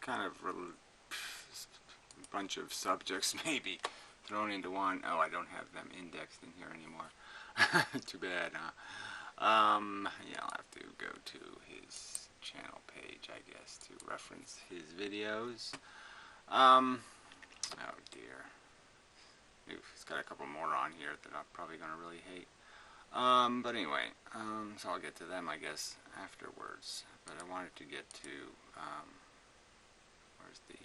kind of a bunch of subjects maybe thrown into one. Oh, I don't have them indexed in here anymore. Too bad, huh? Yeah, I'll have to go to his channel page, I guess, to reference his videos. Oh dear. Oof, he's got a couple more on here that I'm probably going to really hate. But anyway, so I'll get to them, I guess, afterwards. But I wanted to get to, where's the,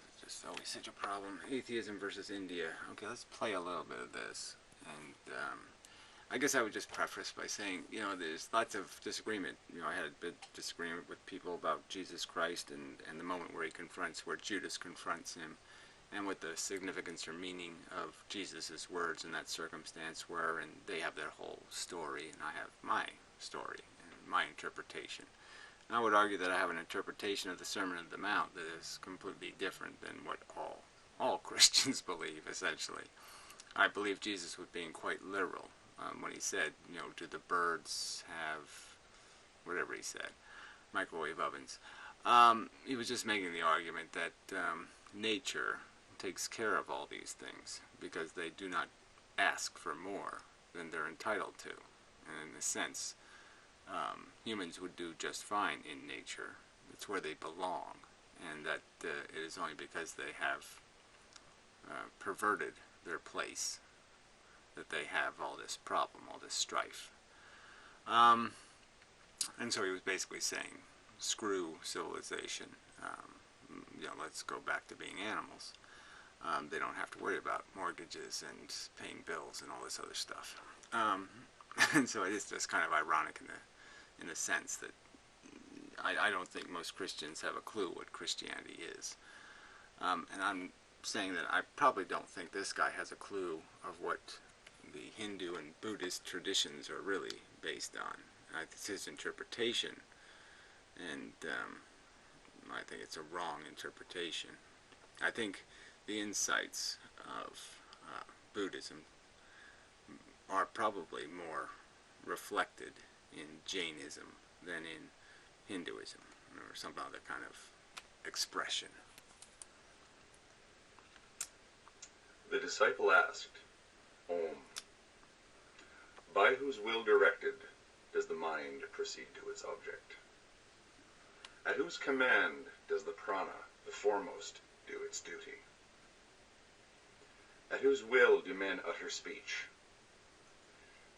it's just always such a problem. Atheism versus India. Okay, let's play a little bit of this. And, I guess I would just preface by saying, you know, there's lots of disagreement. You know, I had a bit of disagreement with people about Jesus Christ and the moment where Judas confronts him, and what the significance or meaning of Jesus' words in that circumstance were, and they have their whole story, and I have my story and my interpretation. And I would argue that I have an interpretation of the Sermon on the Mount that is completely different than what all Christians believe, essentially. I believe Jesus was being quite literal when he said, you know, do the birds have, whatever he said, microwave ovens. He was just making the argument that nature takes care of all these things because they do not ask for more than they're entitled to. And in a sense, humans would do just fine in nature. It's where they belong. And that it is only because they have perverted their place that they have all this problem, all this strife. And so he was basically saying, screw civilization. You know, let's go back to being animals. They don't have to worry about mortgages and paying bills and all this other stuff. And so it is just kind of ironic in the sense that I don't think most Christians have a clue what Christianity is. And I'm saying that I probably don't think this guy has a clue of what the Hindu and Buddhist traditions are really based on. It's his interpretation, and I think it's a wrong interpretation. I think the insights of Buddhism are probably more reflected in Jainism than in Hinduism, or some other kind of expression. The disciple asked, Om, by whose will directed does the mind proceed to its object? At whose command does the prana, the foremost, do its duty? At whose will do men utter speech?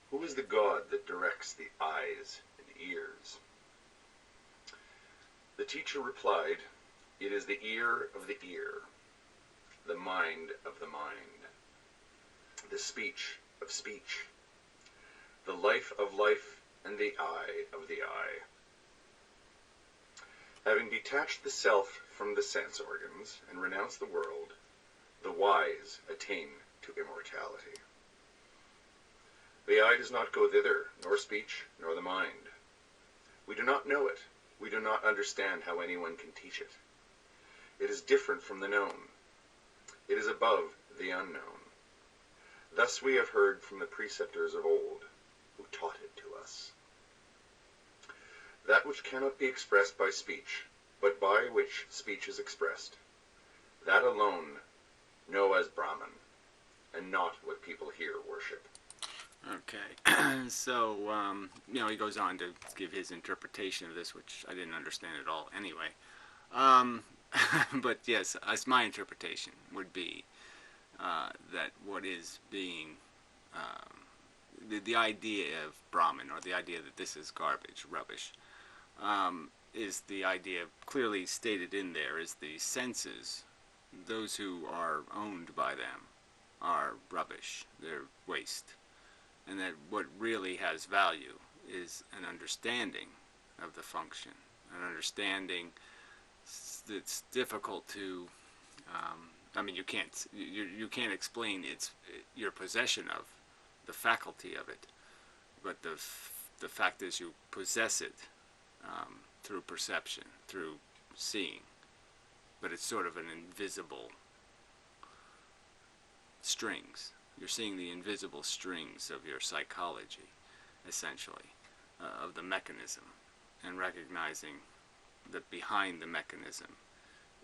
Who is the God that directs the eyes and ears? The teacher replied, it is the ear of the ear, the mind of the mind, the speech of speech, the life of life, and the eye of the eye. Having detached the self from the sense organs and renounced the world, the wise attain to immortality. The eye does not go thither, nor speech, nor the mind. We do not know it. We do not understand how anyone can teach it. It is different from the known. It is above the unknown. Thus we have heard from the preceptors of old, who taught it to us. That which cannot be expressed by speech, but by which speech is expressed, that alone know as Brahman, and not what people here worship. Okay, so, you know, he goes on to give his interpretation of this, which I didn't understand at all anyway. But yes, as my interpretation would be that what is being, the idea of Brahman, or the idea that this is garbage, rubbish, is the idea clearly stated in there is the senses, those who are owned by them, are rubbish, they're waste. And that what really has value is an understanding of the function, an understanding that's difficult to, I mean, you can't explain your possession of the faculty of it, but the fact is you possess it through perception, through seeing, but it's sort of an invisible strings. You're seeing the invisible strings of your psychology, essentially, of the mechanism. and recognizing that behind the mechanism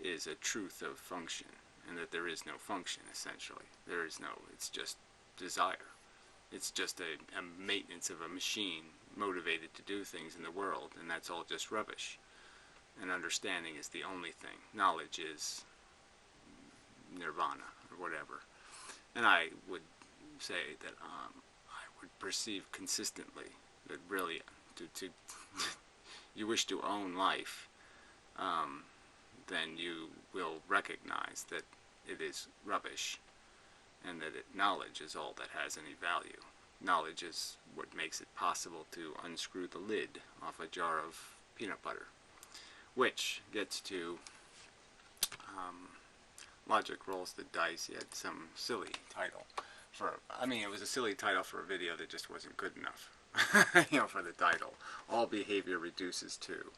is a truth of function, and that there is no function, essentially. There is no, it's just desire. It's just a maintenance of a machine motivated to do things in the world, and that's all just rubbish. And understanding is the only thing. Knowledge is nirvana, or whatever. And I would say that I would perceive consistently that really, to you wish to own life, then you will recognize that it is rubbish, and that knowledge is all that has any value. Knowledge is what makes it possible to unscrew the lid off a jar of peanut butter, which gets to Logic Rolls the Dice. He had some silly title it was a silly title for a video that just wasn't good enough. For the title. All behavior reduces to.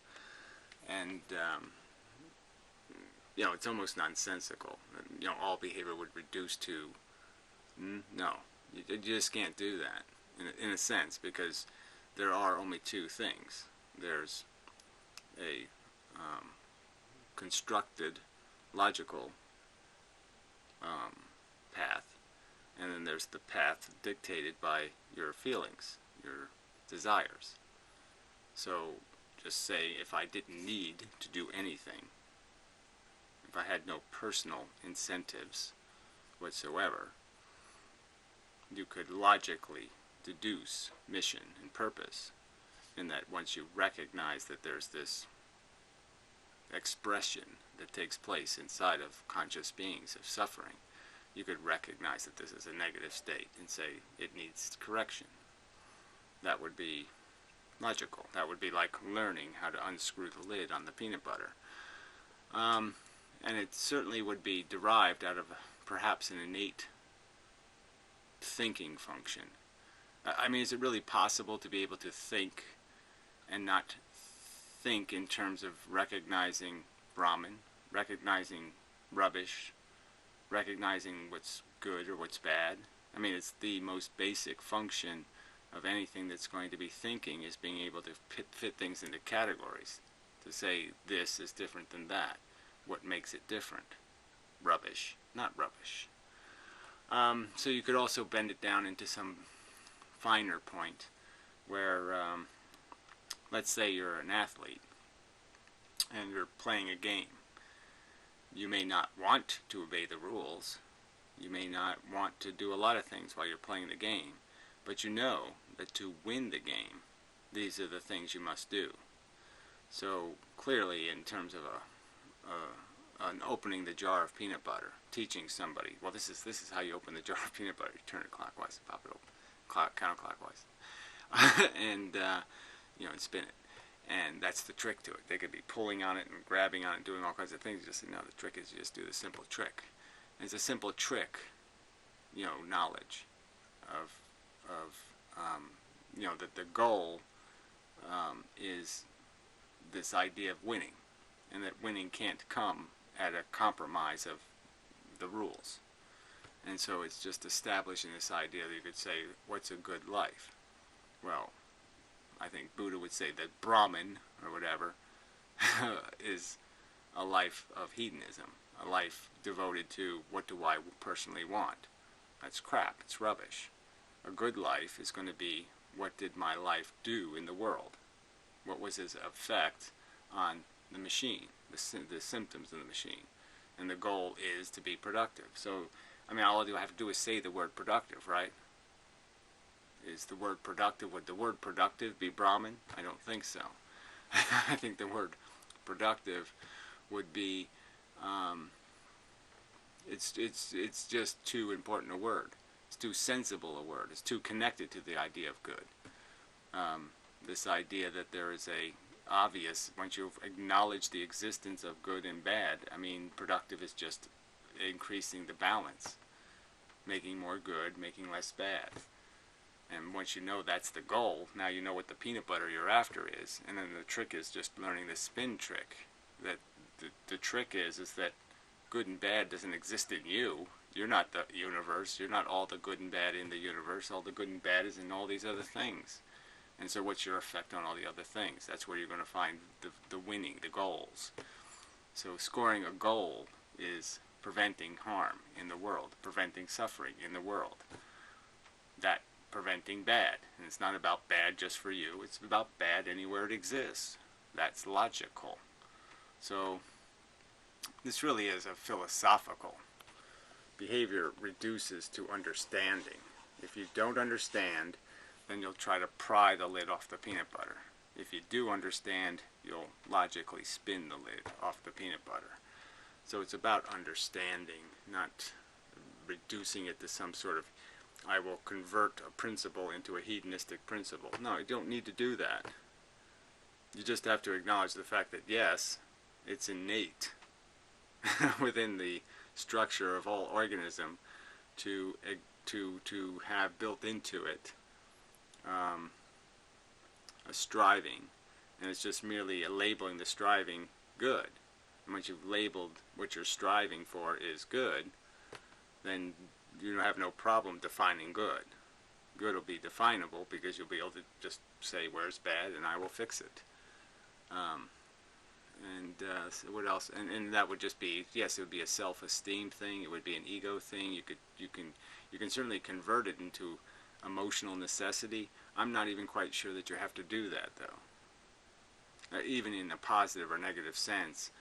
And, it's almost nonsensical. All behavior would reduce to. No. You just can't do that, in a sense, because there are only two things. There's a constructed, logical path, and then there's the path dictated by your feelings, your desires. So just say, if I didn't need to do anything, if I had no personal incentives whatsoever, you could logically deduce mission and purpose, in that once you recognize that there's this expression that takes place inside of conscious beings of suffering, you could recognize that this is a negative state and say it needs correction. That would be logical. That would be like learning how to unscrew the lid on the peanut butter. And it certainly would be derived out of perhaps an innate thinking function. Is it really possible to be able to think and not think in terms of recognizing Brahman, recognizing rubbish, recognizing what's good or what's bad? It's the most basic function of anything that's going to be thinking, is being able to fit things into categories, to say this is different than that. What makes it different? Rubbish, not rubbish. So you could also bend it down into some finer point, where let's say you're an athlete and you're playing a game. You may not want to obey the rules. You may not want to do a lot of things while you're playing the game, but you know that to win the game, these are the things you must do. So clearly, in terms of an opening the jar of peanut butter, teaching somebody, well, this is how you open the jar of peanut butter. You turn it clockwise and pop it open, counterclockwise, and and spin it. And that's the trick to it. They could be pulling on it and grabbing on it and doing all kinds of things. You just say, no, the trick is you just do the simple trick. And it's a simple trick, knowledge of that the goal is this idea of winning, and that winning can't come at a compromise of the rules. And so it's just establishing this idea that you could say, what's a good life? Well, I think Buddha would say that Brahman, or whatever, is a life of hedonism, a life devoted to what do I personally want. That's crap, it's rubbish. A good life is going to be, what did my life do in the world? What was its effect on the machine, the symptoms of the machine? And the goal is to be productive. So, all I have to do is say the word productive, right? Is the word productive, would the word productive be Brahman? I don't think so. I think the word productive would be, it's just too important a word. It's too sensible a word. It's too connected to the idea of good. This idea that there is a obvious, once you acknowledge the existence of good and bad, productive is just increasing the balance, making more good, making less bad. And once you know that's the goal, now you know what the peanut butter you're after is. And then the trick is just learning the spin trick. That the trick is that good and bad doesn't exist in you. You're not the universe. You're not all the good and bad in the universe. All the good and bad is in all these other things. And so what's your effect on all the other things? That's where you're going to find the winning, the goals. So scoring a goal is preventing harm in the world, preventing suffering in the world. That preventing bad. And it's not about bad just for you. It's about bad anywhere it exists. That's logical. So this really is a philosophical. Behavior reduces to understanding. If you don't understand, then you'll try to pry the lid off the peanut butter. If you do understand, you'll logically spin the lid off the peanut butter. So it's about understanding, not reducing it to some sort of, I will convert a principle into a hedonistic principle. No, you don't need to do that. You just have to acknowledge the fact that, yes, it's innate within the structure of all organism to have built into it a striving, and it's just merely labeling the striving good. And once you've labeled what you're striving for is good, then you have no problem defining good. Good will be definable because you'll be able to just say where's bad and I will fix it. So what else? And that would just be, yes, it would be a self-esteem thing. It would be an ego thing. You can certainly convert it into emotional necessity. I'm not even quite sure that you have to do that, though. Even in a positive or negative sense.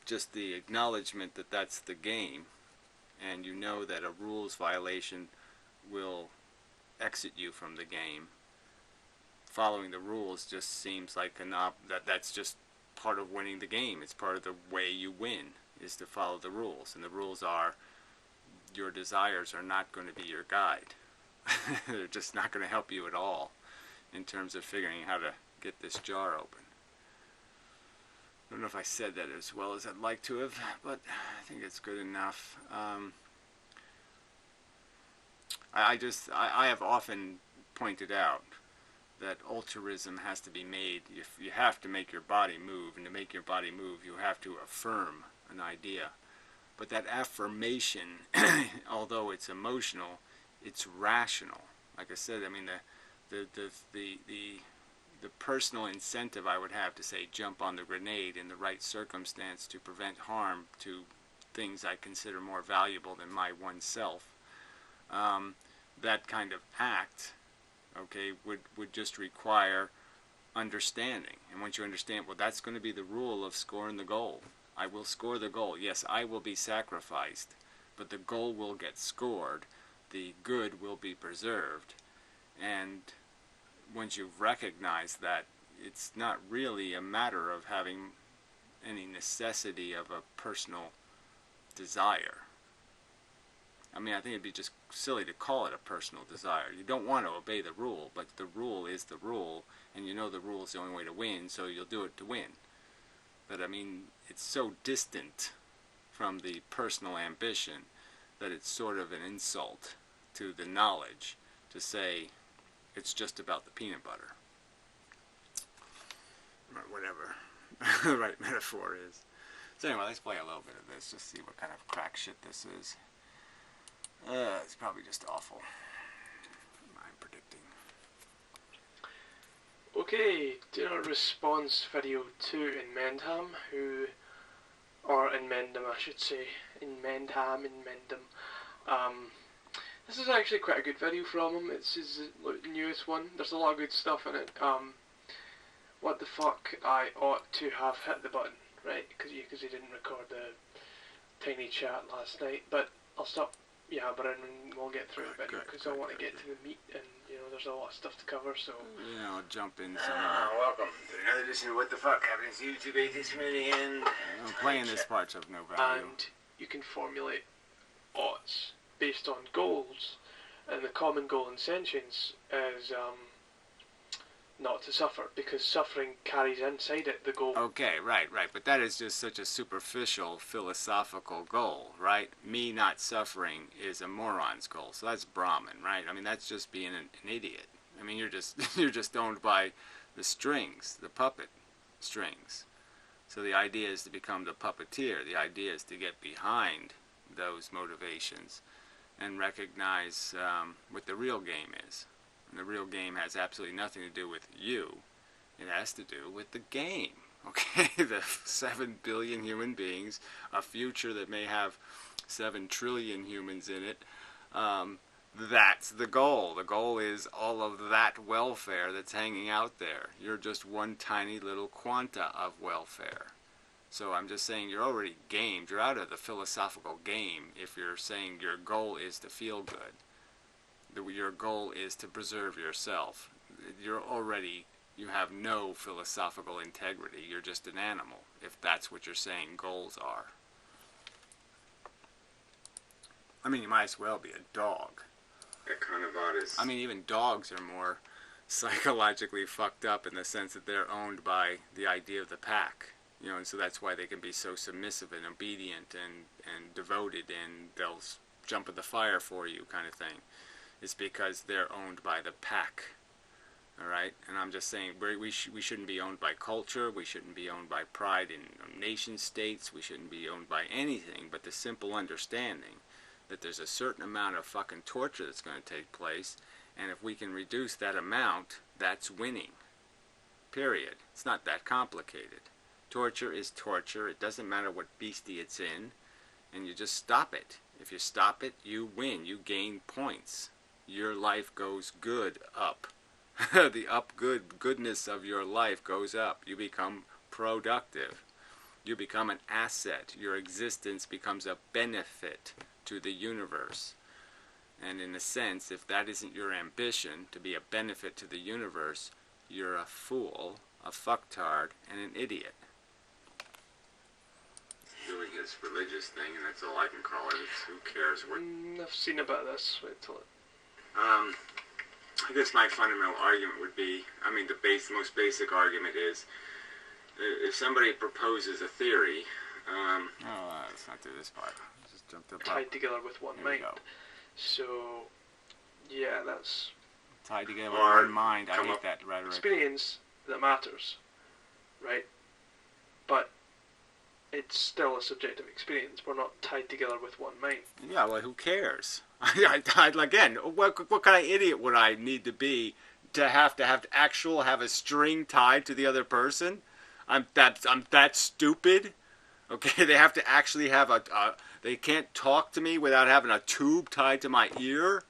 Just the acknowledgement that that's the game, and you know that a rules violation will exit you from the game. Following the rules just seems like that's just part of winning the game. It's part of the way you win, is to follow the rules. And the rules are, your desires are not going to be your guide. They're just not going to help you at all in terms of figuring how to get this jar open. I don't know if I said that as well as I'd like to have, but I think it's good enough. I have often pointed out that altruism has to be made. If you have to make your body move, and to make your body move, you have to affirm an idea. But that affirmation, although it's emotional, it's rational. Like I said, I mean, the personal incentive I would have to say jump on the grenade in the right circumstance to prevent harm to things I consider more valuable than my oneself, that kind of act, okay, would just require understanding. And once you understand, well, that's going to be the rule of scoring the goal. I will score the goal. Yes, I will be sacrificed, but the goal will get scored. The good will be preserved. And once you've recognized that, it's not really a matter of having any necessity of a personal desire. I mean, I think it'd be just silly to call it a personal desire. You don't want to obey the rule, but the rule is the rule, and you know the rule is the only way to win, so you'll do it to win. But I mean, it's so distant from the personal ambition that it's sort of an insult to the knowledge to say it's just about the peanut butter. Or whatever the right metaphor is. So anyway, let's play a little bit of this, just see what kind of crack shit this is. It's probably just awful. I'm predicting. Okay, dinner response video to inmendham, or inmendham I should say, inmendham. This is actually quite a good video from him. It's his newest one. There's a lot of good stuff in it. What the fuck, I ought to have hit the button, right? Because he didn't record the tiny chat last night. But I'll stop yabbering and we'll get through the video because I want to get to the meat, and there's a lot of stuff to cover. So I'll jump in somewhere. Welcome to another edition of What the Fuck Happens to YouTube Atheist Community, and playing this part's of no value. And you can formulate oughts based on goals, and the common goal in sentience is not to suffer, because suffering carries inside it the goal. Okay, right, but that is just such a superficial philosophical goal, right? Me not suffering is a moron's goal, so that's Brahman, right? I mean, that's just being an idiot. I mean, you're just owned by the strings, the puppet strings. So the idea is to become the puppeteer. The idea is to get behind those motivations and recognize what the real game is. And the real game has absolutely nothing to do with you. It has to do with the game. Okay, the 7 billion human beings, a future that may have 7 trillion humans in it. That's the goal. The goal is all of that welfare that's hanging out there. You're just one tiny little quanta of welfare. So I'm just saying you're already gamed. You're out of the philosophical game if you're saying your goal is to feel good. Your goal is to preserve yourself. You have no philosophical integrity. You're just an animal, if that's what you're saying goals are. I mean, you might as well be a dog. That kind of odd is... I mean, even dogs are more psychologically fucked up in the sense that they're owned by the idea of the pack. You know, and so that's why they can be so submissive and obedient and devoted, and they'll jump in the fire for you kind of thing. It's because they're owned by the pack. All right? And I'm just saying we shouldn't be owned by culture. We shouldn't be owned by pride in nation states. We shouldn't be owned by anything but the simple understanding that there's a certain amount of fucking torture that's going to take place, and if we can reduce that amount, that's winning. Period. It's not that complicated. Torture is torture. It doesn't matter what beastie it's in, and you just stop it. If you stop it, you win. You gain points. Your life goes good up. The goodness of your life goes up. You become productive. You become an asset. Your existence becomes a benefit to the universe. And in a sense, if that isn't your ambition, to be a benefit to the universe, you're a fool, a fucktard, and an idiot. Doing his religious thing, and that's all I can call it. It's who cares what... I've seen a bit of this. Wait till it... I guess my fundamental argument would be, I mean, the most basic argument is, if somebody proposes a theory... let's not do this part. Just jump to the part. Tied together with one mind. So, yeah, that's... Tied together with one mind. I hate that rhetoric. Experience that matters, right? But it's still a subjective experience. We're not tied together with one mind. Yeah, well, who cares? Again, what kind of idiot would I need to be to have a string tied to the other person? I'm that stupid. Okay, they have to actually have they can't talk to me without having a tube tied to my ear.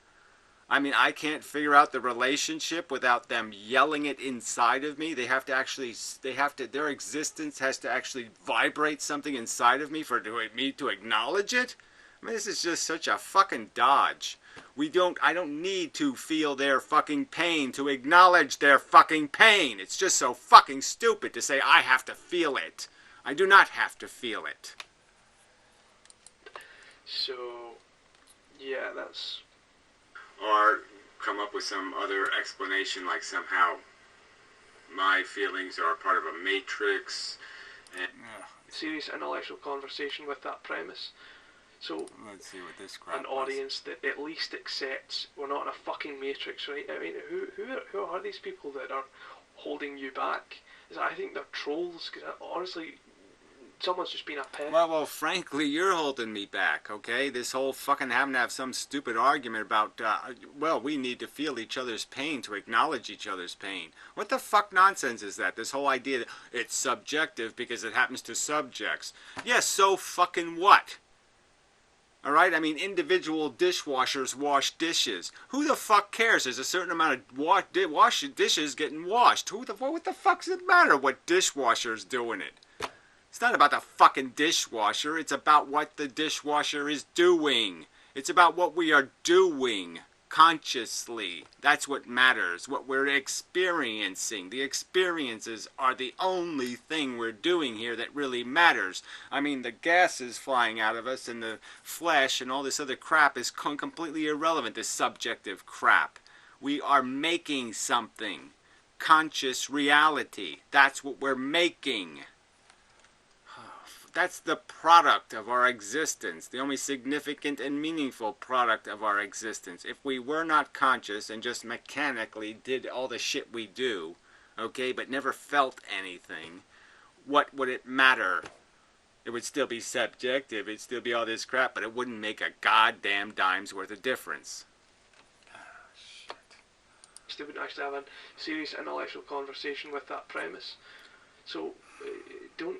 I mean, I can't figure out the relationship without them yelling it inside of me. Their existence has to actually vibrate something inside of me for me to acknowledge it. I mean, this is just such a fucking dodge. I don't need to feel their fucking pain to acknowledge their fucking pain. It's just so fucking stupid to say I have to feel it. I do not have to feel it. So, yeah, that's... Or come up with some other explanation, like somehow my feelings are part of a matrix. And serious intellectual conversation with that premise. So, let's see what this crap an audience that at least accepts we're not in a fucking matrix, right? I mean, who are these people that are holding you back? I think they're trolls, because honestly, someone's just been a pet. Well, frankly, you're holding me back, okay? This whole fucking having to have some stupid argument about, we need to feel each other's pain to acknowledge each other's pain. What the fuck nonsense is that? This whole idea that it's subjective because it happens to subjects. Yes, so fucking what? Alright, I mean, individual dishwashers wash dishes. Who the fuck cares? There's a certain amount of dishes getting washed. What the fuck does it matter what dishwasher's doing it? It's not about the fucking dishwasher. It's about what the dishwasher is doing. It's about what we are doing consciously. That's what matters. What we're experiencing. The experiences are the only thing we're doing here that really matters. I mean, the gases flying out of us and the flesh and all this other crap is completely irrelevant. This subjective crap. We are making something. Conscious reality. That's what we're making. That's the product of our existence, the only significant and meaningful product of our existence. If we were not conscious and just mechanically did all the shit we do, okay, but never felt anything, what would it matter? It would still be subjective, it'd still be all this crap, but it wouldn't make a goddamn dime's worth of difference. Ah, shit. They wouldn't actually have a serious intellectual conversation with that premise. So don't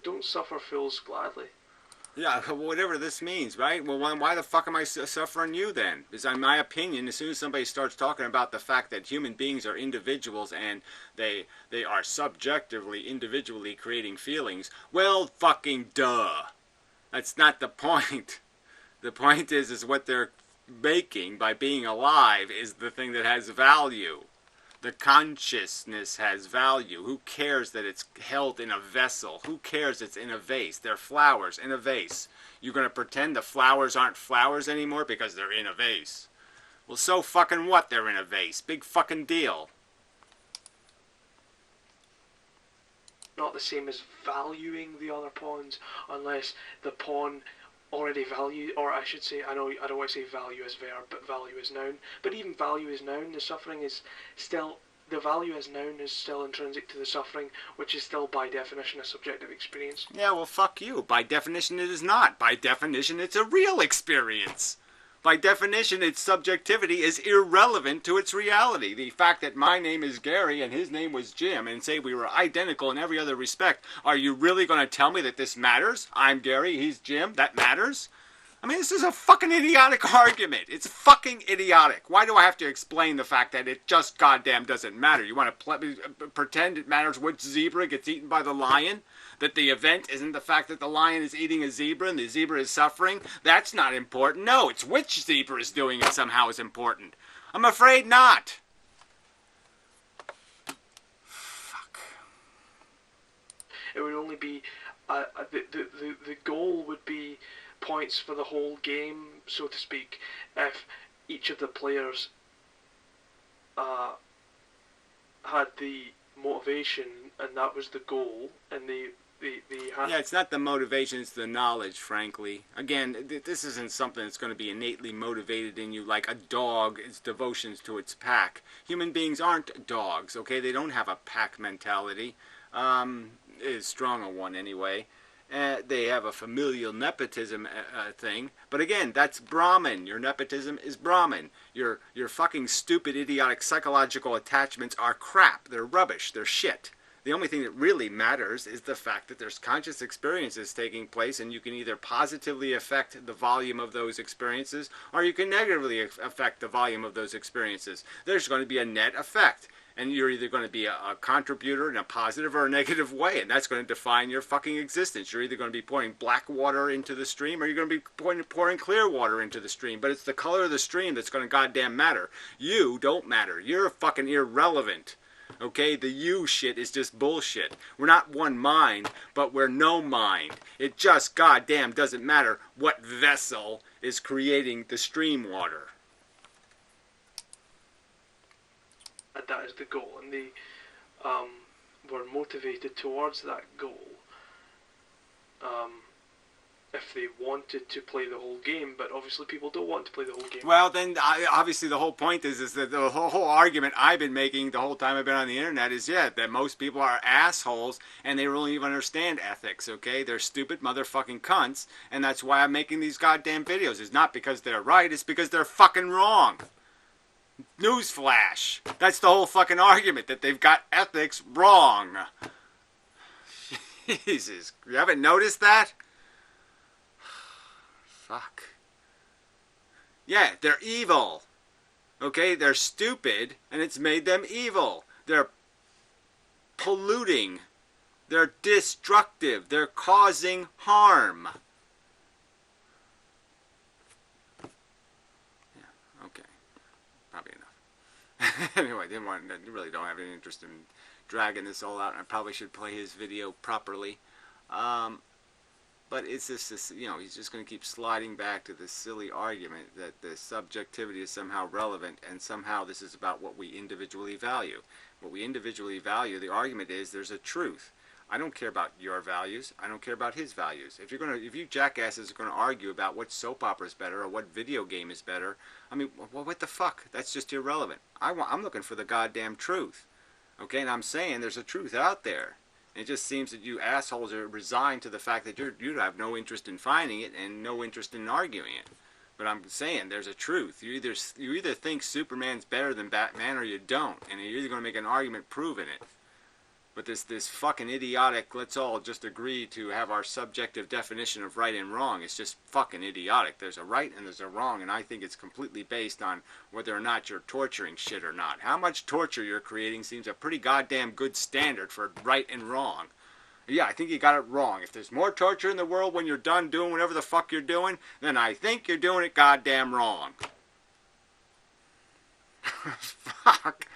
don't suffer fools gladly. Yeah, whatever this means, right? Well, why the fuck am I suffering you then? Because in my opinion, as soon as somebody starts talking about the fact that human beings are individuals and they are subjectively, individually creating feelings, well, fucking duh. That's not the point. The point is what they're making by being alive is the thing that has value. The consciousness has value. Who cares that it's held in a vessel? Who cares it's in a vase? They're flowers in a vase. You're going to pretend the flowers aren't flowers anymore because they're in a vase. Well, so fucking what they're in a vase? Big fucking deal. Not the same as valuing the other pawns unless the pawn already value, or I should say, I don't want to say value as verb, but value as noun. But even value as noun, the suffering is still, the value as noun is still intrinsic to the suffering, which is still by definition a subjective experience. Yeah, well, fuck you. By definition, it is not. By definition, it's a real experience. By definition, its subjectivity is irrelevant to its reality. The fact that my name is Gary and his name was Jim and say we were identical in every other respect, are you really going to tell me that this matters? I'm Gary, he's Jim, that matters? I mean, this is a fucking idiotic argument. It's fucking idiotic. Why do I have to explain the fact that it just goddamn doesn't matter? You want to pretend it matters which zebra gets eaten by the lion? That the event isn't the fact that the lion is eating a zebra and the zebra is suffering? That's not important. No, it's which zebra is doing it somehow is important. I'm afraid not. Fuck. It would only be, the goal would be points for the whole game, so to speak, if each of the players had the motivation and that was the goal, and they had... Yeah, it's not the motivation, it's the knowledge, frankly. Again, this isn't something that's going to be innately motivated in you like a dog, its devotions to its pack. Human beings aren't dogs, okay? They don't have a pack mentality. It's strong a one anyway. They have a familial nepotism thing, but again, that's Brahmin. Your nepotism is Brahmin. Your fucking stupid, idiotic psychological attachments are crap. They're rubbish. They're shit. The only thing that really matters is the fact that there's conscious experiences taking place, and you can either positively affect the volume of those experiences, or you can negatively affect the volume of those experiences. There's going to be a net effect. And you're either going to be a contributor in a positive or a negative way, and that's going to define your fucking existence. You're either going to be pouring black water into the stream, or you're going to be pouring clear water into the stream. But it's the color of the stream that's going to goddamn matter. You don't matter. You're fucking irrelevant. Okay? The you shit is just bullshit. We're not one mind, but we're no mind. It just goddamn doesn't matter what vessel is creating the stream water. That is the goal, and they were motivated towards that goal if they wanted to play the whole game, but obviously people don't want to play the whole game. Well, then, obviously the whole point is that the whole argument I've been making the whole time I've been on the internet is, yeah, that most people are assholes, and they don't even understand ethics, okay? They're stupid motherfucking cunts, and that's why I'm making these goddamn videos. It's not because they're right, it's because they're fucking wrong. Newsflash. That's the whole fucking argument, that they've got ethics wrong. Jesus. You haven't noticed that? Fuck. Yeah, they're evil. Okay, they're stupid, and it's made them evil. They're polluting. They're destructive. They're causing harm. Probably enough. Anyway, I really don't have any interest in dragging this all out, and I probably should play his video properly. But it's just this, he's just going to keep sliding back to this silly argument that the subjectivity is somehow relevant, and somehow this is about what we individually value. What we individually value, the argument is there's a truth. I don't care about your values. I don't care about his values. If you jackasses are going to argue about what soap opera is better or what video game is better, I mean, well, what the fuck? That's just irrelevant. I'm looking for the goddamn truth. Okay, and I'm saying there's a truth out there. And it just seems that you assholes are resigned to the fact that you have no interest in finding it and no interest in arguing it. But I'm saying there's a truth. You either think Superman's better than Batman or you don't, and you're either going to make an argument proving it. But this fucking idiotic, let's all just agree to have our subjective definition of right and wrong, it's just fucking idiotic. There's a right and there's a wrong, and I think it's completely based on whether or not you're torturing shit or not. How much torture you're creating seems a pretty goddamn good standard for right and wrong. Yeah, I think you got it wrong. If there's more torture in the world when you're done doing whatever the fuck you're doing, then I think you're doing it goddamn wrong. Fuck.